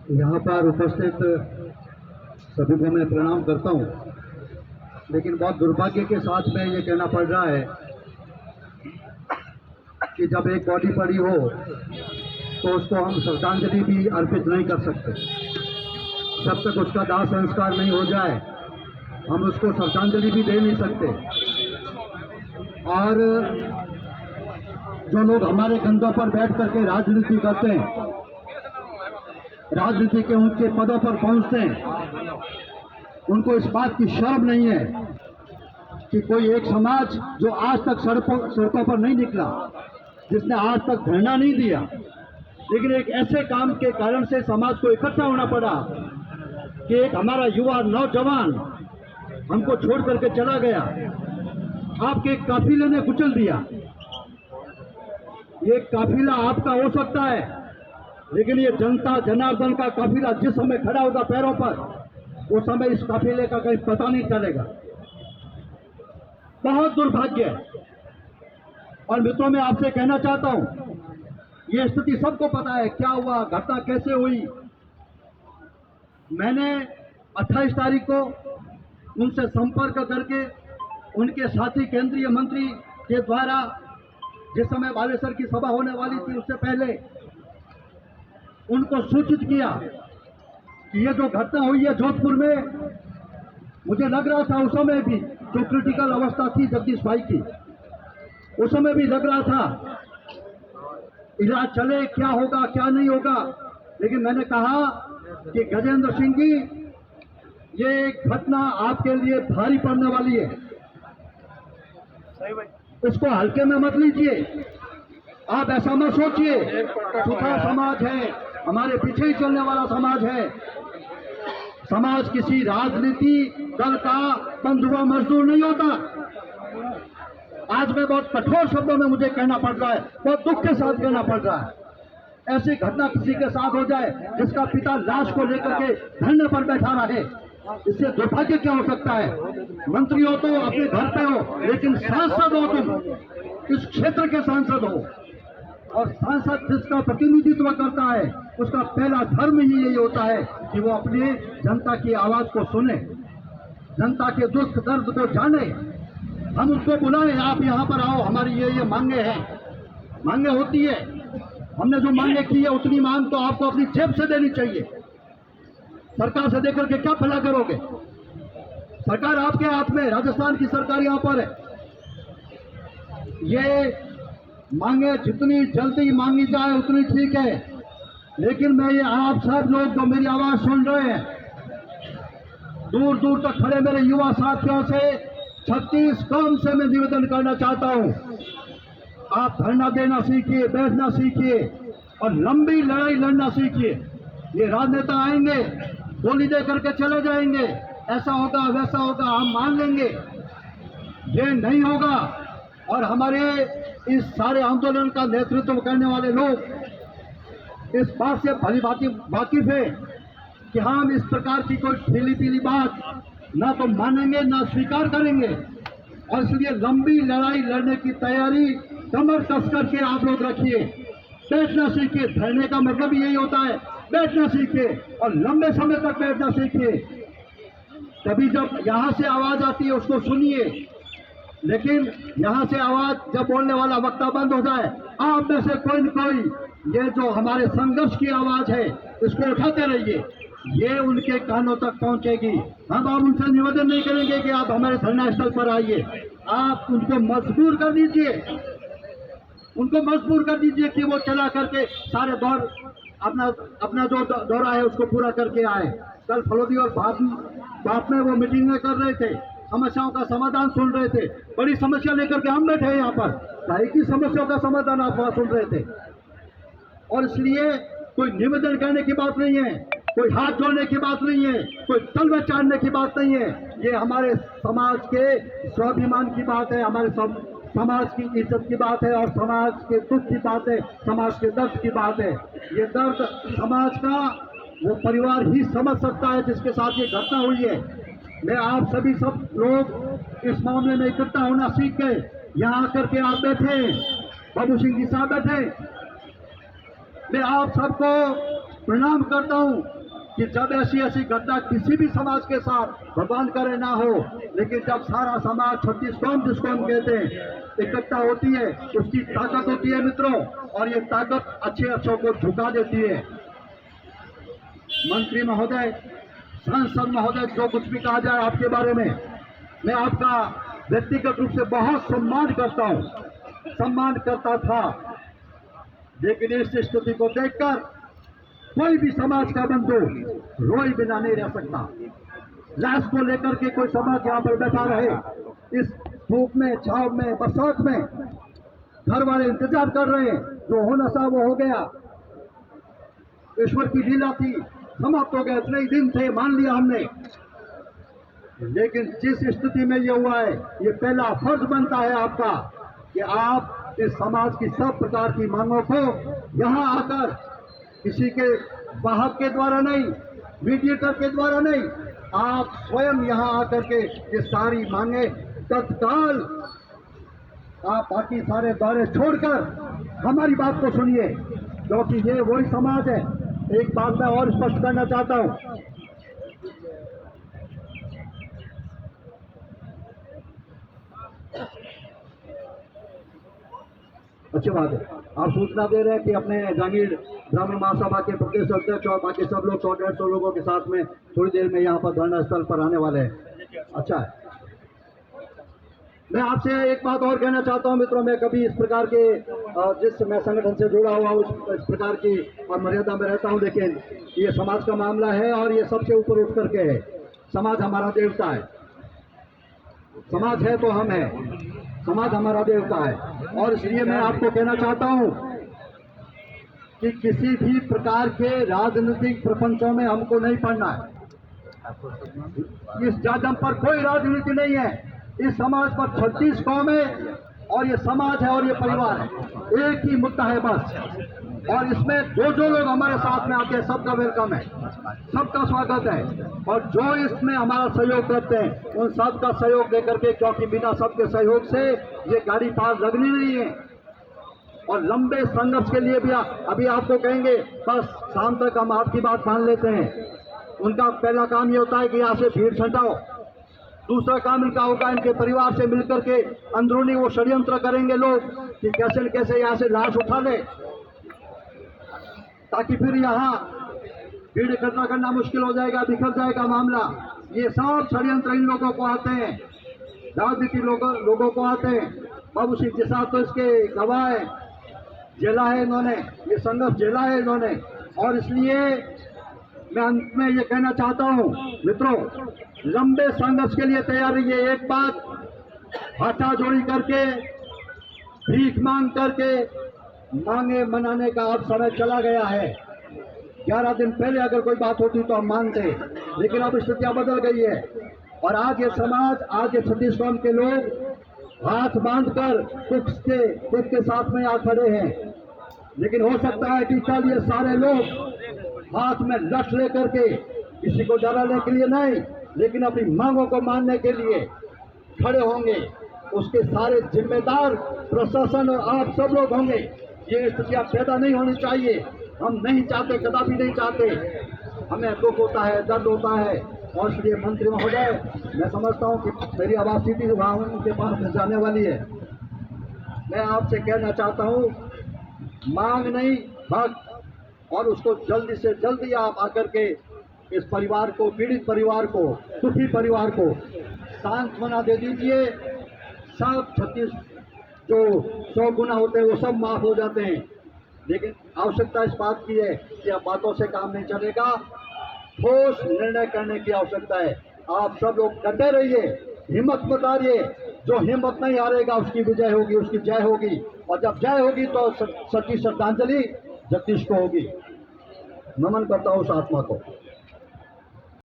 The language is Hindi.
यहाँ पर उपस्थित सभी को मैं प्रणाम करता हूँ, लेकिन बहुत दुर्भाग्य के साथ में ये कहना पड़ रहा है कि जब एक बॉडी पड़ी हो तो उसको हम श्रद्धांजलि भी अर्पित नहीं कर सकते। जब तक उसका दाह संस्कार नहीं हो जाए हम उसको श्रद्धांजलि भी दे नहीं सकते। और जो लोग हमारे कंधों पर बैठ करके राजनीति करते हैं, राजनीति के ऊंचे पदों पर पहुंचते हैं, उनको इस बात की शर्म नहीं है कि कोई एक समाज जो आज तक सड़कों पर नहीं निकला, जिसने आज तक धरना नहीं दिया, लेकिन एक ऐसे काम के कारण से समाज को इकट्ठा होना पड़ा कि एक हमारा युवा नौजवान हमको छोड़ करके चला गया, आपके काफिले ने कुचल दिया। ये काफिला आपका हो सकता है, लेकिन ये जनता जनार्दन का काफिला जिस समय खड़ा होगा पैरों पर, उस समय इस काफिले का कहीं पता नहीं चलेगा। बहुत दुर्भाग्य है। और मित्रों, मैं आपसे कहना चाहता हूं, ये स्थिति सबको पता है, क्या हुआ, घटना कैसे हुई। मैंने 28 तारीख को उनसे संपर्क करके उनके साथी केंद्रीय मंत्री के द्वारा, जिस समय बालेश्वर की सभा होने वाली थी उससे पहले, उनको सूचित किया कि ये जो घटना हुई है जोधपुर में, मुझे लग रहा था उस समय भी जो क्रिटिकल अवस्था थी जगदीश भाई की, उस समय भी लग रहा था इलाज चले, क्या होगा क्या नहीं होगा। लेकिन मैंने कहा कि गजेंद्र सिंह जी, ये घटना आपके लिए भारी पड़ने वाली है, इसको हल्के में मत लीजिए। आप ऐसा मत सोचिए, सुधा समाज है, हमारे पीछे ही चलने वाला समाज है। समाज किसी राजनीति दल का बंधुआ मजदूर नहीं होता। आज मैं बहुत कठोर शब्दों में मुझे कहना पड़ रहा है, बहुत दुख के साथ कहना पड़ रहा है। ऐसी घटना किसी के साथ हो जाए जिसका पिता लाश को लेकर के धरने पर बैठा रहे, इससे दुर्भाग्य क्या हो सकता है। मंत्री हो तो अपने घर पे हो, लेकिन सांसद हो तुम, इस क्षेत्र के सांसद हो, और सांसद जिसका प्रतिनिधित्व करता है उसका पहला धर्म ही यही होता है कि वो अपनी जनता की आवाज को सुने, जनता के दुख दर्द को जाने। हम उसको बुलाएं, आप यहाँ पर आओ, हमारी ये मांगे हैं। मांगे होती है, हमने जो मांगे की है उतनी मांग तो आपको अपनी जेब से देनी चाहिए। सरकार से देकर के क्या भला करोगे। सरकार आपके हाथ में, राजस्थान की सरकार यहाँ पर है। ये मांगे जितनी जल्दी मांगी जाए उतनी ठीक है, लेकिन मैं ये आप सब लोग जो मेरी आवाज सुन रहे हैं, दूर दूर तक खड़े मेरे युवा साथियों से, छत्तीसगढ़ से मैं निवेदन करना चाहता हूं, आप धरना देना सीखिए, बैठना सीखिए और लंबी लड़ाई लड़ना सीखिए। ये राजनेता आएंगे, गोली दे करके चले जाएंगे, ऐसा होगा वैसा होगा, हम मान लेंगे, ये नहीं होगा। और हमारे इस सारे आंदोलन का नेतृत्व करने वाले लोग इस बात से भली भांति वाकिफ है कि हम इस प्रकार की कोई ढीली पीली बात ना तो मानेंगे ना स्वीकार करेंगे। और इसलिए लंबी लड़ाई लड़ने की तैयारी कमर कस करके आप लोग रखिए। बैठना सीखिए, धरने का मतलब यही होता है, बैठना सीखिए और लंबे समय तक बैठना सीखिए। तभी जब यहाँ से आवाज आती है उसको सुनिए, लेकिन यहाँ से आवाज जब बोलने वाला वक्ता बंद हो जाए, आप में से कोई न कोई ये जो हमारे संघर्ष की आवाज है इसको उठाते रहिए, ये उनके कानों तक पहुंचेगी। हम अब उनसे निवेदन नहीं करेंगे कि आप हमारे धरना स्थल पर आइए, आप उनको मजबूर कर दीजिए, उनको मजबूर कर दीजिए कि वो चला करके सारे दौर अपना जो दौरा है उसको पूरा करके आए। कल फलोदी और बाप में वो मीटिंग में कर रहे थे, समस्याओं का समाधान सुन रहे थे। बड़ी समस्या लेकर के हम बैठे हैं यहाँ पर, काहे की समस्याओं का समाधान आप वहां सुन रहे थे। और इसलिए कोई निवेदन करने की बात नहीं है, कोई हाथ जोड़ने की बात नहीं है, कोई तलवार चाटने की बात नहीं है। ये हमारे समाज के स्वाभिमान की बात है, हमारे समाज की इज्जत की बात है और समाज के दुख की बात है, समाज के दर्द की बात है। ये दर्द समाज का वो परिवार ही समझ सकता है जिसके साथ ये घटना हुई है। मैं आप सभी सब लोग इस मामले में इकट्ठा होना सीख गए, यहाँ आकर के आप बैठे, बाबू सिंह जी साहब बैठे, मैं आप सबको प्रणाम करता हूँ। कि जब ऐसी ऐसी घटना किसी भी समाज के साथ भगवान करे ना हो, लेकिन जब सारा समाज 36 कौम जिसको हम कहते हैं इकट्ठा होती है, उसकी ताकत होती है मित्रों, और ये ताकत अच्छे अच्छों को झुका देती है। मंत्री महोदय, सांसद महोदय, जो कुछ भी कहा जाए आपके बारे में, मैं आपका व्यक्तिगत रूप से बहुत सम्मान करता हूं, सम्मान करता था, लेकिन इस स्थिति को देखकर कोई भी समाज का बंधु रोए बिना नहीं रह सकता। लाश को लेकर के कोई समाज यहाँ पर बैठा रहे, इस धूप में, छाव में, बरसात में, घर वाले इंतजार कर रहे हैं, जो होना था वो हो गया, ईश्वर की लीला थी, समाप्त हो गया, इतने ही दिन थे, मान लिया हमने। लेकिन जिस स्थिति में ये हुआ है, ये पहला फर्ज बनता है आपका कि आप इस समाज की सब प्रकार की मांगों को यहाँ आकर, किसी के वाहक के द्वारा नहीं, मीडिएटर के द्वारा नहीं, आप स्वयं यहाँ आकर के ये सारी मांगे तत्काल आप बाकी सारे दौरे छोड़कर हमारी बात को सुनिए, क्योंकि ये वही समाज है। एक बात मैं और स्पष्ट करना चाहता हूँ, अच्छी बात है, आप सूचना दे रहे हैं कि अपने जहांगीर ब्राह्मण महासभा के प्रदेश अध्यक्ष और बाकी सब लोग 100-150 लोगों के साथ में थोड़ी देर में यहाँ पर धरना स्थल पर आने वाले हैं। अच्छा है, मैं आपसे एक बात और कहना चाहता हूँ मित्रों, मैं कभी इस प्रकार के जिस मैं संगठन से जुड़ा हुआ इस प्रकार की मर्यादा में रहता हूँ, लेकिन ये समाज का मामला है और ये सबसे ऊपर उठ करके है। समाज हमारा देवता है, समाज है तो हम है, समाज हमारा देवता है, और इसलिए मैं आपको कहना चाहता हूं कि किसी भी प्रकार के राजनीतिक प्रपंचों में हमको नहीं पड़ना है। इस जाजम पर कोई राजनीति नहीं है, इस समाज पर 36 कौमें और ये समाज है और ये परिवार है, एक ही मुद्दा है बस, और इसमें जो लोग हमारे साथ में आते हैं सबका वेलकम है, सबका स्वागत है, और जो इसमें हमारा सहयोग करते हैं उन सबका सहयोग देकर के, क्योंकि बिना सबके सहयोग से ये गाड़ी पार लगनी नहीं है। और लंबे संघर्ष के लिए भी अभी आपको कहेंगे बस शाम तक हम आपकी बात मान लेते हैं, उनका पहला काम ये होता है कि यहाँ से भीड़ छटाओ, दूसरा काम इनका होगा इनके परिवार से मिलकर के अंदरूनी वो षड्यंत्र करेंगे लोग कि कैसे न कैसे यहाँ से लाश उठा ले, ताकि फिर यहाँ भीड़ इकट्ठा करना मुश्किल हो जाएगा, बिखर जाएगा मामला। ये सब षड्यंत्र इन लोगों को आते हैं, राजनीति लोगों को आते हैं। बाबू सिंह के साथ तो इसके गवाह है, झेला है इन्होंने, ये संघर्ष झेला है इन्होंने, और इसलिए मैं अंत में ये कहना चाहता हूँ मित्रों, लंबे संघर्ष के लिए तैयार रहिए। एक बात हाथा जोड़ी करके, भीख मांग करके मांगे मनाने का अब समय चला गया है। 11 दिन पहले अगर कोई बात होती तो हम मानते, लेकिन अब स्थितियां बदल गई है, और आज ये समाज, आज ये 36 कौम के लोग हाथ बांधकर दुख के साथ में आ खड़े हैं। लेकिन हो सकता है कि कल ये सारे लोग हाथ में लठ लेकर के, किसी को डराने के लिए नहीं, लेकिन अपनी मांगों को मानने के लिए खड़े होंगे। उसके सारे जिम्मेदार प्रशासन और आप सब लोग होंगे। ये स्थितियां पैदा नहीं होनी चाहिए, हम नहीं चाहते, कदापि नहीं चाहते। हमें दुख होता है, दर्द होता है, और इसलिए मंत्री महोदय, मैं समझता हूं कि मेरी आवाज सीधी वहां उनके पास में जाने वाली है। मैं आपसे कहना चाहता हूं, मांग नहीं हक, और उसको जल्दी से जल्दी आप आकर के इस परिवार को, पीड़ित परिवार को, दुखी परिवार को सांत्वना दे दीजिए। सब 36 जो 100 गुना होते हैं वो सब माफ हो जाते हैं, लेकिन आवश्यकता इस बात की है कि अब बातों से काम नहीं चलेगा, ठोस निर्णय करने की आवश्यकता है। आप सब लोग डटे रहिए, हिम्मत मत हारिए, जो हिम्मत नहीं हारेगा उसकी विजय होगी, उसकी जय होगी, और जब जय होगी तो सच्ची श्रद्धांजलि जगदीश को होगी। नमन करता हूँ उस आत्मा को।